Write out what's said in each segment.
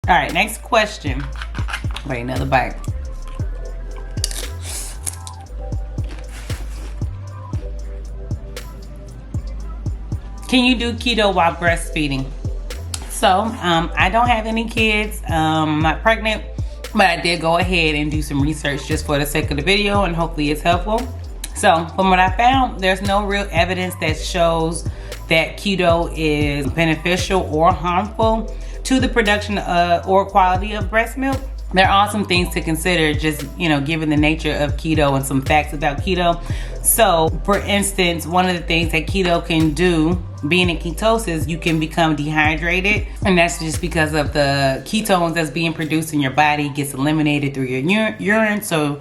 All right, next question. Wait, another bite. Can you do keto while breastfeeding? So, I don't have any kids. I'm not pregnant, but I did go ahead and do some research just for the sake of the video, and hopefully it's helpful. So, from what I found, there's no real evidence that shows that keto is beneficial or harmful to the production or quality of breast milk. There are some things to consider, just, given the nature of keto and some facts about keto. So, for instance, one of the things that keto can do, being in ketosis, you can become dehydrated. And that's just because of the ketones that's being produced in your body gets eliminated through your urine. So,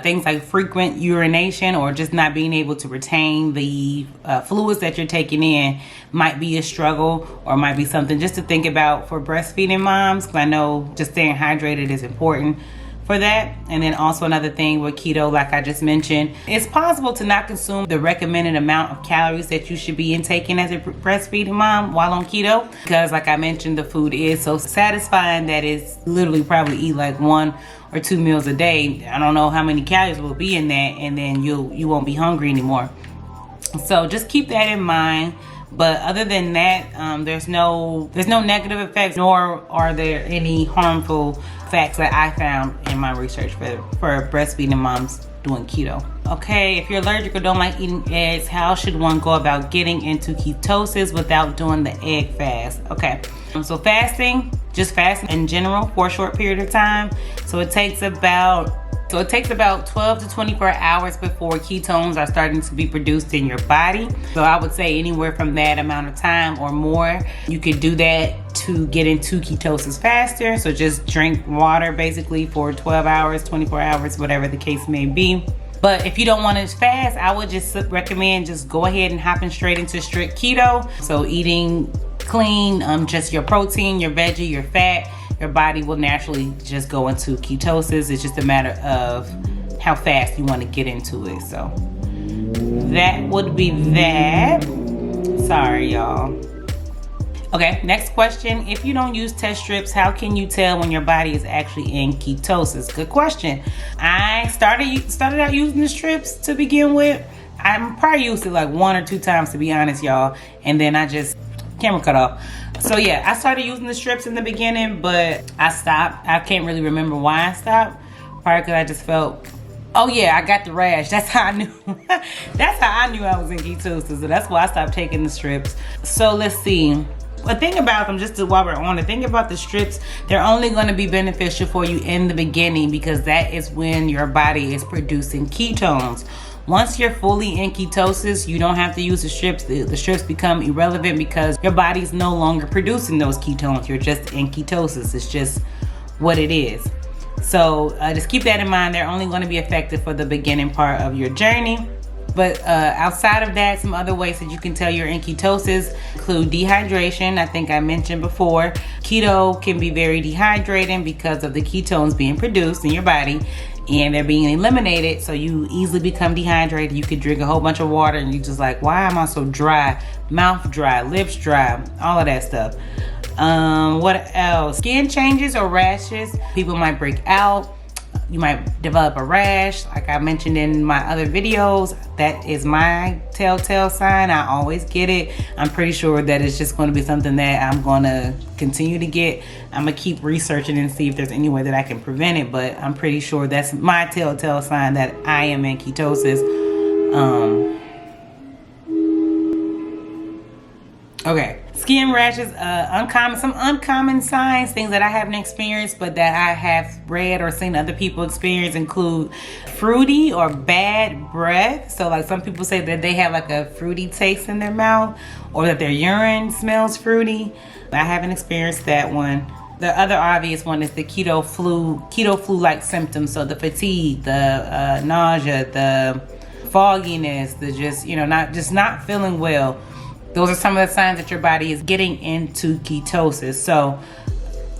things like frequent urination or just not being able to retain the fluids that you're taking in might be a struggle, or might be something just to think about for breastfeeding moms, because I know just staying hydrated is important for that. And then also another thing with keto, like I just mentioned, it's possible to not consume the recommended amount of calories that you should be intaking as a breastfeeding mom while on keto, because like I mentioned, the food is so satisfying that it's literally probably eat like 1 or 2 meals a day. I don't know how many calories will be in that, and then you won't be hungry anymore. So just keep that in mind. But other than that, there's no negative effects, nor are there any harmful facts that I found in my research for breastfeeding moms doing keto. Okay, if you're allergic or don't like eating eggs, how should one go about getting into ketosis without doing the egg fast? Okay, so fasting, just fasting in general for a short period of time. So it takes about 12 to 24 hours before ketones are starting to be produced in your body. So I would say anywhere from that amount of time or more, you could do that to get into ketosis faster. So just drink water basically for 12 hours, 24 hours, whatever the case may be. But if you don't want to fast, I would just recommend just go ahead and hopping straight into strict keto. So eating clean, just your protein, your veggie, your fat. Your body will naturally just go into ketosis. It's just a matter of how fast you want to get into it. So that would be that. Sorry, y'all. Okay, next question. If you don't use test strips, how can you tell when your body is actually in ketosis? Good question. I started out using the strips to begin with. I probably used it like 1 or 2 times, to be honest, y'all. And then camera cut off. So yeah, I started using the strips in the beginning, but I stopped. I can't really remember why I stopped. Probably because I just felt, oh yeah, I got the rash. That's how I knew. That's how I knew I was in ketosis. So that's why I stopped taking the strips. So let's see. The thing about them, while we're on the thing about the strips, they're only going to be beneficial for you in the beginning, because that is when your body is producing ketones. Once you're fully in ketosis, you don't have to use the strips. The strips become irrelevant because your body's no longer producing those ketones. You're just in ketosis. It's just what it is. So just keep that in mind. They're only going to be effective for the beginning part of your journey. But outside of that, some other ways that you can tell you're in ketosis include dehydration. I think I mentioned before, keto can be very dehydrating because of the ketones being produced in your body and they're being eliminated. So you easily become dehydrated. You could drink a whole bunch of water and you just like, why am I so dry? Mouth dry, lips dry, all of that stuff. What else? Skin changes or rashes. People might break out. You might develop a rash. Like I mentioned in my other videos, that is my telltale sign. I always get it. I'm pretty sure that it's just going to be something that I'm going to continue to get. I'm going to keep researching and see if there's any way that I can prevent it, but I'm pretty sure that's my telltale sign that I am in ketosis. Okay. Skin rashes, some uncommon signs, things that I haven't experienced but that I have read or seen other people experience include fruity or bad breath. So like some people say that they have like a fruity taste in their mouth or that their urine smells fruity. I haven't experienced that one. The other obvious one is the keto flu-like symptoms. So the fatigue, the nausea, the fogginess, the not feeling well. Those are some of the signs that your body is getting into ketosis. So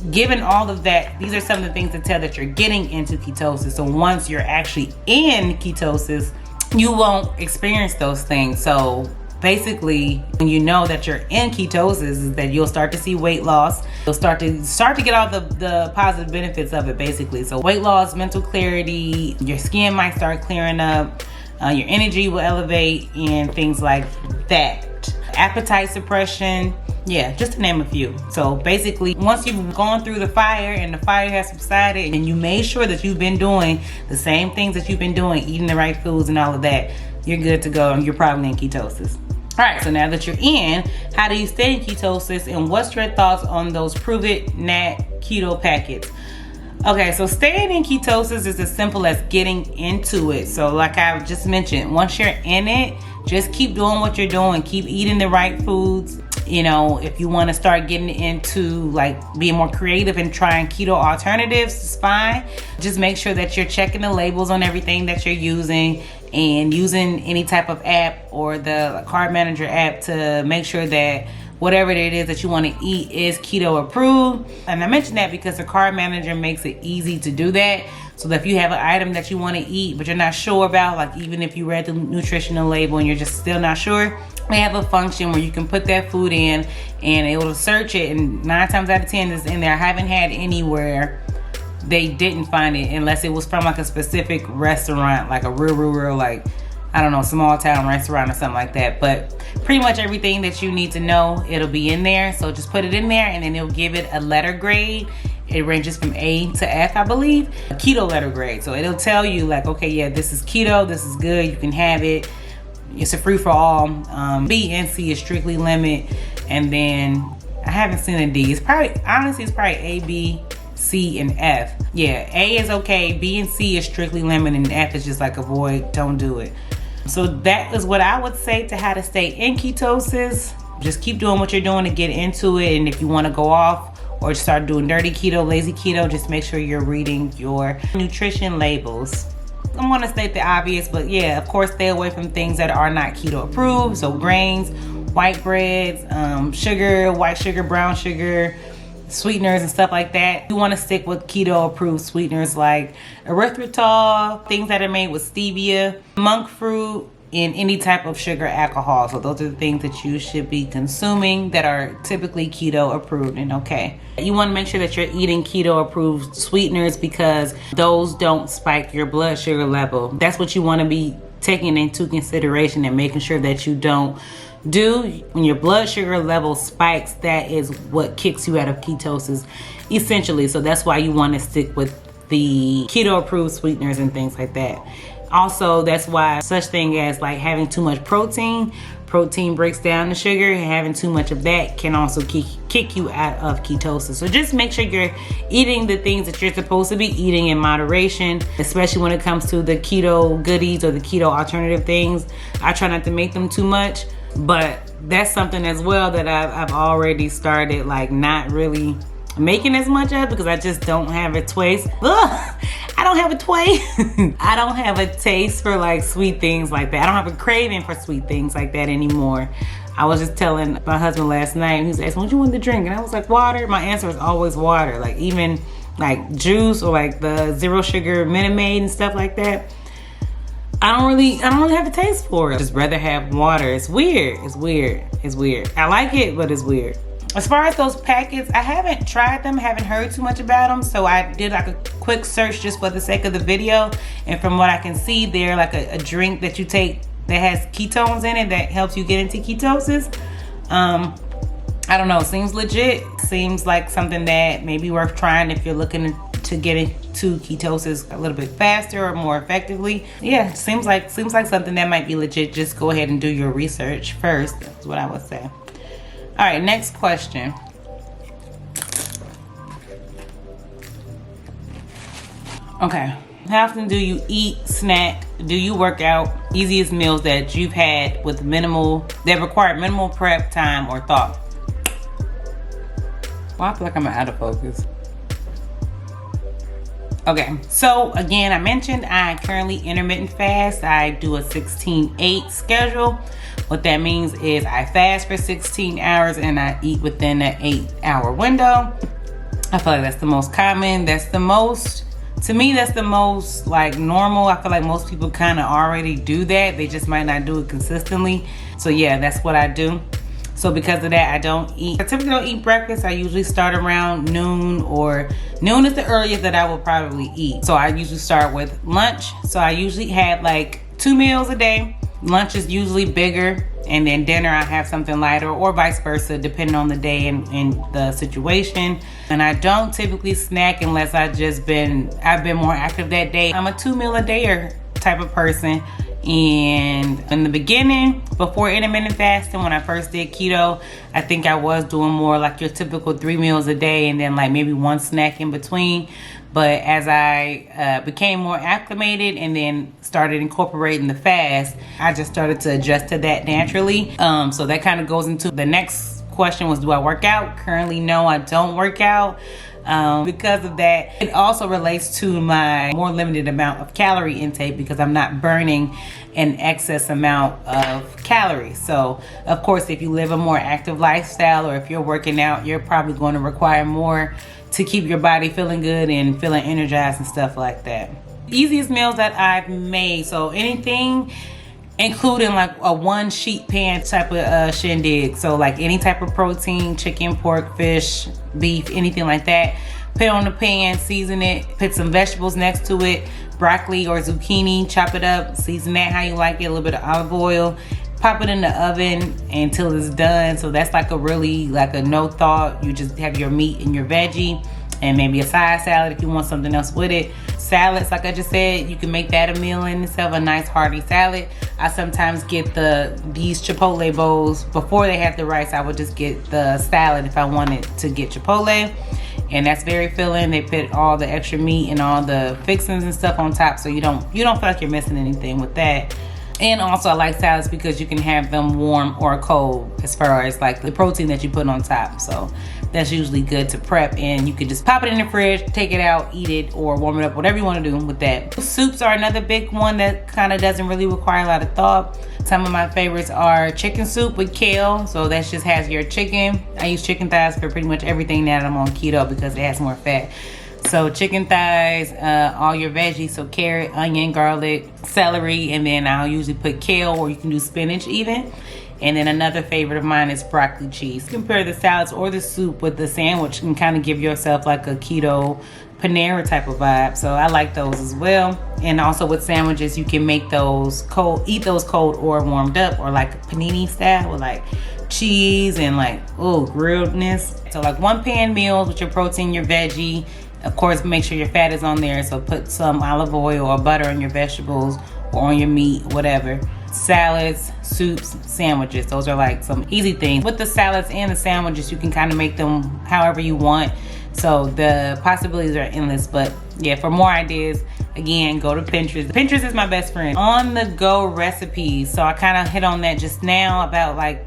given all of that, these are some of the things that tell that you're getting into ketosis. So once you're actually in ketosis, you won't experience those things. So basically, when you know that you're in ketosis, is that you'll start to see weight loss. You'll start to get all the positive benefits of it, basically. So weight loss, mental clarity, your skin might start clearing up, your energy will elevate, and things like that. Appetite suppression, yeah, just to name a few. So basically, once you've gone through the fire and the fire has subsided and you made sure that you've been doing the same things that you've been doing, eating the right foods and all of that, you're good to go and you're probably in ketosis. All right, so now that you're in, how do you stay in ketosis, and what's your thoughts on those Prove It Nat keto packets? Okay, so staying in ketosis is as simple as getting into it. So like I just mentioned, once you're in it, just keep doing what you're doing. Keep eating the right foods. You know, if you want to start getting into like being more creative and trying keto alternatives, it's fine. Just make sure that you're checking the labels on everything that you're using, and using any type of app or the carb manager app to make sure that whatever it is that you want to eat is keto approved. And I mention that because the carb manager makes it easy to do that. So that if you have an item that you want to eat but you're not sure about, like even if you read the nutritional label and you're just still not sure, they have a function where you can put that food in and it will search it, and 9 times out of 10 it's in there. I haven't had anywhere they didn't find it unless it was from like a specific restaurant, like a real like, I don't know, small town restaurant or something like that. But pretty much everything that you need to know, it'll be in there. So just put it in there and then it'll give it a letter grade. It ranges from A to F, I believe, a keto letter grade. So it'll tell you like, okay, yeah, this is keto, this is good, you can have it. It's a free for all. B and C is strictly limit. And then I haven't seen a D. It's probably, honestly, it's probably A, B, C, and F. Yeah, A is okay, B and C is strictly limit, and F is just like avoid, don't do it. So that is what I would say to how to stay in ketosis. Just keep doing what you're doing to get into it. And if you want to go off or start doing dirty keto, lazy keto, just make sure you're reading your nutrition labels. I'm going to state the obvious, but yeah, of course, stay away from things that are not keto approved. So grains, white breads, sugar, white sugar, brown sugar, sweeteners and stuff like that. You want to stick with keto approved sweeteners like erythritol, things that are made with stevia, monk fruit, and any type of sugar alcohol. So those are the things that you should be consuming that are typically keto approved and okay. You want to make sure that you're eating keto approved sweeteners because those don't spike your blood sugar level. That's what you want to be taking into consideration and making sure that you don't do. When your blood sugar level spikes, that is what kicks you out of ketosis essentially. So that's why you want to stick with the keto approved sweeteners and things like that. Also, that's why such thing as like having too much protein breaks down the sugar, and having too much of that can also kick you out of ketosis. So just make sure you're eating the things that you're supposed to be eating in moderation, especially when it comes to the keto goodies or the keto alternative things. I try not to make them too much, but that's something as well that I've already started like not really making as much of, because I just don't have a taste. I don't have a taste. I don't have a taste for like sweet things like that. I don't have a craving for sweet things like that anymore. I was just telling my husband last night, and he was asking, what you want to drink? And I was like, water. My answer is always water. Like even like juice or like the zero sugar Minute Maid and stuff like that. I don't really have a taste for it. I just rather have water. It's weird. I like it, but it's weird. As far as those packets, I haven't tried them, haven't heard too much about them. So I did like a quick search just for the sake of the video. And from what I can see, they're like a drink that you take that has ketones in it that helps you get into ketosis. I don't know, seems legit. Seems like something that may be worth trying if you're looking to get into ketosis a little bit faster or more effectively. Yeah, seems like something that might be legit. Just go ahead and do your research first. That's what I would say. All right, next question. Okay, how often do you eat, snack, do you work out? Easiest meals that you've had with that require minimal prep time or thought? Well, I feel like I'm out of focus. Okay, so again, I mentioned I currently intermittent fast. I do a 16-8 schedule. What that means is I fast for 16 hours and I eat within that 8-hour window. I feel like that's the most common. That's the most To me, that's the most like normal. I feel like most people kind of already do that. They just might not do it consistently. So yeah, that's what I do. So because of that, I typically don't eat breakfast. I usually start around noon, or noon is the earliest that I will probably eat. So I usually start with lunch. So I usually have like 2 meals a day. Lunch is usually bigger, and then dinner I have something lighter, or vice versa, depending on the day and the situation. And I don't typically snack unless I've been more active that day. I'm a 2 meal a dayer type of person. And in the beginning, before intermittent fasting, when I first did keto, I think I was doing more like your typical 3 meals a day, and then like maybe 1 snack in between. But as I became more acclimated and then started incorporating the fast, I just started to adjust to that naturally. So that kind of goes into the next question was, do I work out? Currently, no, I don't work out. Because of that, it also relates to my more limited amount of calorie intake, because I'm not burning an excess amount of calories. So of course, if you live a more active lifestyle, or if you're working out, you're probably going to require more to keep your body feeling good and feeling energized and stuff like that. Easiest meals that I've made, so anything including like a 1 sheet pan type of shindig. So like any type of protein, chicken, pork, fish, beef, anything like that. Put it on the pan, season it, put some vegetables next to it, broccoli or zucchini, chop it up, season that how you like it, a little bit of olive oil. Pop it in the oven until it's done. So that's like a no thought. You just have your meat and your veggie, and maybe a side salad if you want something else with it. Salads, like I just said, you can make that a meal in itself, a nice hearty salad. I sometimes get these Chipotle bowls. Before they have the rice, I would just get the salad if I wanted to get Chipotle. And that's very filling. They put all the extra meat and all the fixings and stuff on top, so you don't feel like you're missing anything with that. And also I like salads because you can have them warm or cold as far as like the protein that you put on top. So that's usually good to prep, and you can just pop it in the fridge, take it out, eat it, or warm it up, whatever you want to do with that. Soups are another big one that kind of doesn't really require a lot of thought. Some of my favorites are chicken soup with kale. So that just has your chicken. I use chicken thighs for pretty much everything now that I'm on keto because it has more fat. So chicken thighs, all your veggies, so carrot, onion, garlic, celery, and then I'll usually put kale, or you can do spinach even. And then another favorite of mine is broccoli cheese. Compare the salads or the soup with the sandwich and kind of give yourself like a keto Panera type of vibe. So I like those as well. And also with sandwiches, you can make those cold, eat those cold or warmed up, or like panini style with like cheese and like, grilledness. So like 1 pan meals with your protein, your veggie. Of course, make sure your fat is on there. So put some olive oil or butter on your vegetables or on your meat, whatever. Salads, soups, sandwiches. Those are like some easy things. With the salads and the sandwiches, you can kind of make them however you want. So the possibilities are endless. But yeah, for more ideas, again, go to Pinterest. Pinterest is my best friend. On the go recipes. So I kind of hit on that just now about like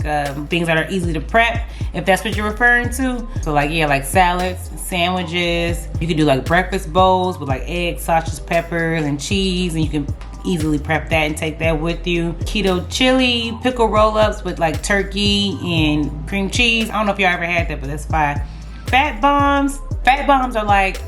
things that are easy to prep, if that's what you're referring to. So like, yeah, like salads, sandwiches. You can do like breakfast bowls with like eggs, sausage, peppers, and cheese, and you can easily prep that and take that with you. Keto chili, pickle roll-ups with like turkey and cream cheese. I don't know if y'all ever had that, but that's fine. Fat bombs. Fat bombs are like,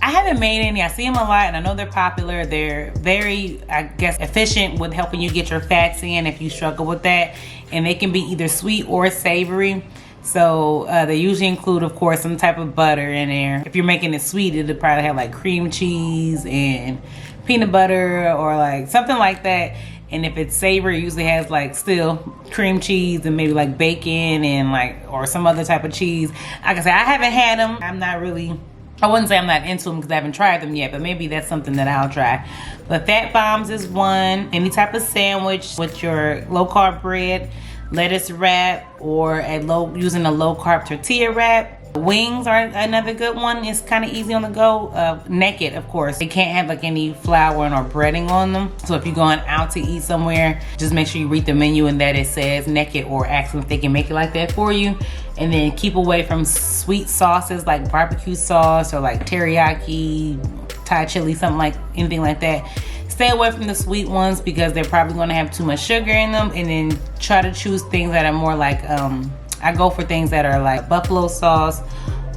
I haven't made any. I see them a lot, and I know they're popular. They're very, I guess, efficient with helping you get your fats in if you struggle with that. And they can be either sweet or savory. So they usually include, of course, some type of butter in there. If you're making it sweet, it'll probably have like cream cheese and peanut butter or like something like that. And if it's savory, it usually has like still cream cheese and maybe like bacon and like, or some other type of cheese. Like I said, I haven't had them. I wouldn't say I'm not into them because I haven't tried them yet, but maybe that's something that I'll try. But fat bombs is one. Any type of sandwich with your low carb bread, lettuce wrap, or using a low carb tortilla wrap. Wings are another good one. It's kind of easy on the go. Naked, of course. They can't have like any flour or breading on them. So if you're going out to eat somewhere, just make sure you read the menu and that it says naked, or ask them if they can make it like that for you. And then keep away from sweet sauces like barbecue sauce or like teriyaki, Thai chili, anything like that. Stay away from the sweet ones because they're probably going to have too much sugar in them. And then try to choose things that are more like, I go for things that are like buffalo sauce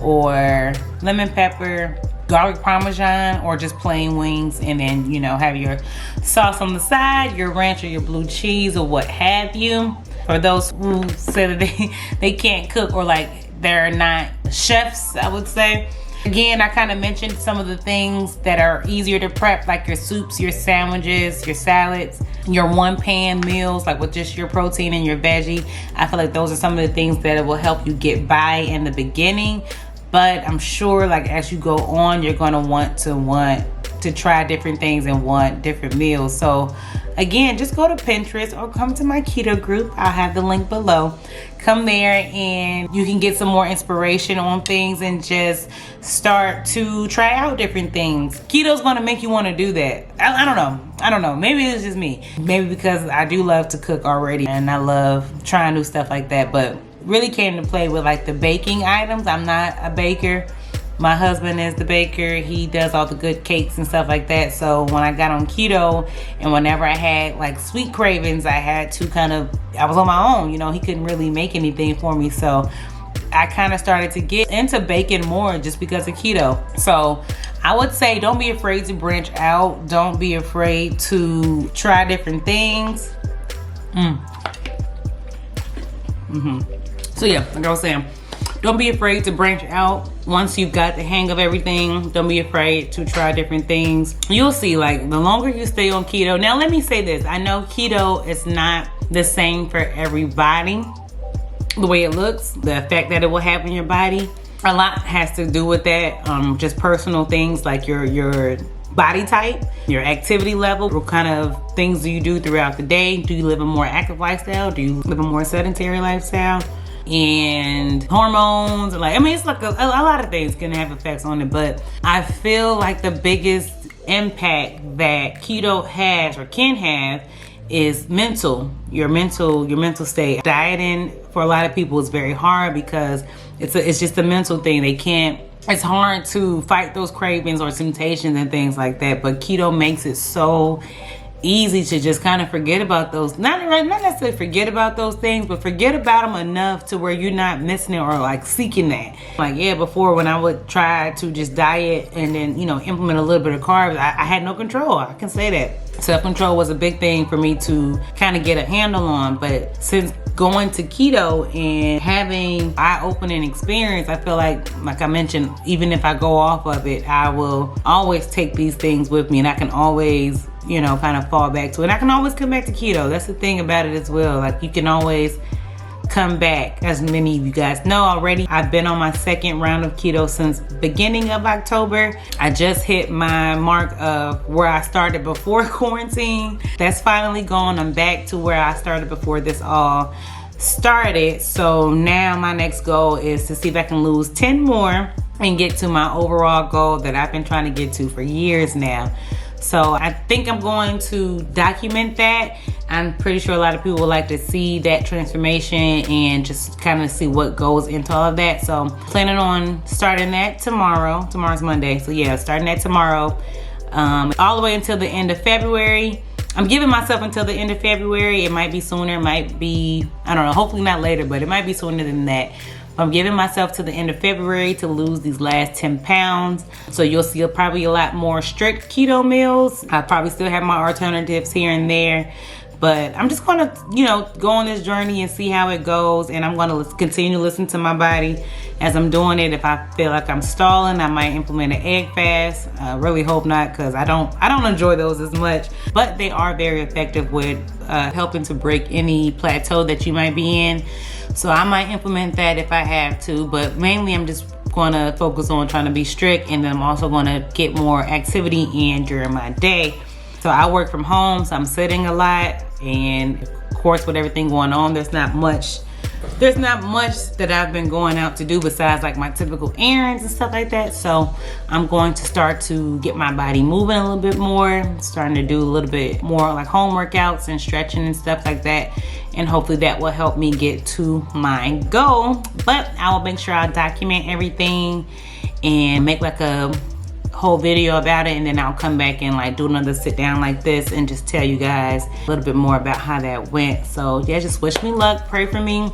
or lemon pepper, garlic parmesan or just plain wings, and then, you know, have your sauce on the side, your ranch or your blue cheese or what have you. For those who say that they can't cook, or like they're not chefs, I would say. Again, I kind of mentioned some of the things that are easier to prep, like your soups, your sandwiches, your salads, your one pan meals, like with just your protein and your veggie. I feel like those are some of the things that will help you get by in the beginning. But I'm sure, like, as you go on, you're going to want to try different things and want different meals. So again, just go to Pinterest or come to my keto group. I'll have the link below. Come there and you can get some more inspiration on things and just start to try out different things. Keto's going to make you want to do that. I don't know. Maybe it's just me. Maybe because I do love to cook already and I love trying new stuff like that. But really came to play with like the baking items. I'm not a baker. My husband is the baker. He does all the good cakes and stuff like that. So when I got on keto and whenever I had like sweet cravings, I was on my own. You know, he couldn't really make anything for me. So I kind of started to get into baking more just because of keto. So I would say don't be afraid to branch out. Don't be afraid to try different things. So yeah, like I was saying, don't be afraid to branch out. Once you've got the hang of everything, don't be afraid to try different things. You'll see, like, the longer you stay on keto. Now, let me say this. I know keto is not the same for everybody. The way it looks, the effect that it will have on your body, a lot has to do with that. Just personal things like your body type, your activity level, what kind of things do you do throughout the day? Do you live a more active lifestyle? Do you live a more sedentary lifestyle? And hormones, like, I mean, it's like a lot of things can have effects on it, but I feel like the biggest impact that keto has or can have is your mental state. Dieting for a lot of people is very hard because it's just a mental thing. It's hard to fight those cravings or temptations and things like that, but keto makes it so easy to just kind of forget about those, not necessarily forget about those things, but forget about them enough to where you're not missing it or like seeking that. Like, yeah, before when I would try to just diet and then, you know, implement a little bit of carbs, I had no control. I can say that. Self-control was a big thing for me to kind of get a handle on. But since going to keto and having eye-opening experience, I feel like I mentioned, even if I go off of it, I will always take these things with me and I can always, you know, kind of fall back to it. And I can always come back to keto. That's the thing about it as well. Like, you can always come back. As many of you guys know already, I've been on my second round of keto since beginning of October. I just hit my mark of where I started before quarantine. That's finally gone. I'm back to where I started before this all started. So now my next goal is to see if I can lose 10 more and get to my overall goal that I've been trying to get to for years now. So I think I'm going to document that. I'm pretty sure a lot of people would like to see that transformation and just kind of see what goes into all of that. So planning on starting that tomorrow. Tomorrow's Monday. So yeah, starting that tomorrow. All the way until the end of February. I'm giving myself until the end of February. It might be sooner, it might be, I don't know, hopefully not later, but it might be sooner than that. I'm giving myself to the end of February to lose these last 10 pounds. So you'll see probably a lot more strict keto meals. I probably still have my alternatives here and there. But I'm just going to, you know, go on this journey and see how it goes. And I'm going to continue to listen to my body as I'm doing it. If I feel like I'm stalling, I might implement an egg fast. I really hope not, because I don't enjoy those as much. But they are very effective with helping to break any plateau that you might be in. So I might implement that if I have to. But mainly I'm just going to focus on trying to be strict. And then I'm also going to get more activity in during my day. So I work from home, so I'm sitting a lot, and of course with everything going on, there's not much that I've been going out to do besides like my typical errands and stuff like that. So I'm going to start to get my body moving a little bit more, starting to do a little bit more like home workouts and stretching and stuff like that. And hopefully that will help me get to my goal. But I will make sure I document everything and make like a whole video about it, and then I'll come back and like do another sit down like this and just tell you guys a little bit more about how that went. So yeah, just wish me luck, pray for me,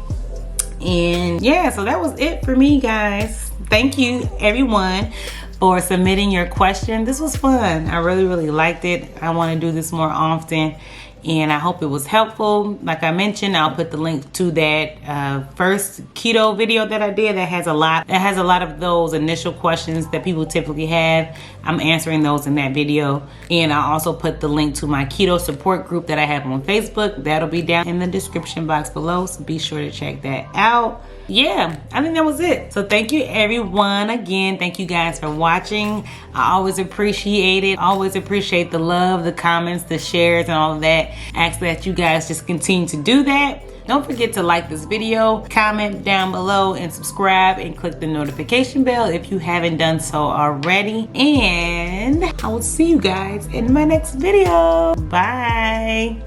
and yeah, so that was it for me, guys. Thank you everyone for submitting your question. This was fun. I really liked it. I want to do this more often, and I hope it was helpful. Like I mentioned, I'll put the link to that first keto video that I did that has a lot of those initial questions that people typically have. I'm answering those in that video. And I'll also put the link to my keto support group that I have on Facebook. That'll be down in the description box below, so be sure to check that out. Yeah, I think that was it. So thank you everyone again. Thank you guys for watching. I always appreciate it. Always appreciate the love, the comments, the shares, and all of that. Ask that you guys just continue to do that. Don't forget to like this video, comment down below, and subscribe, and click the notification bell if you haven't done so already. And I will see you guys in my next video. Bye.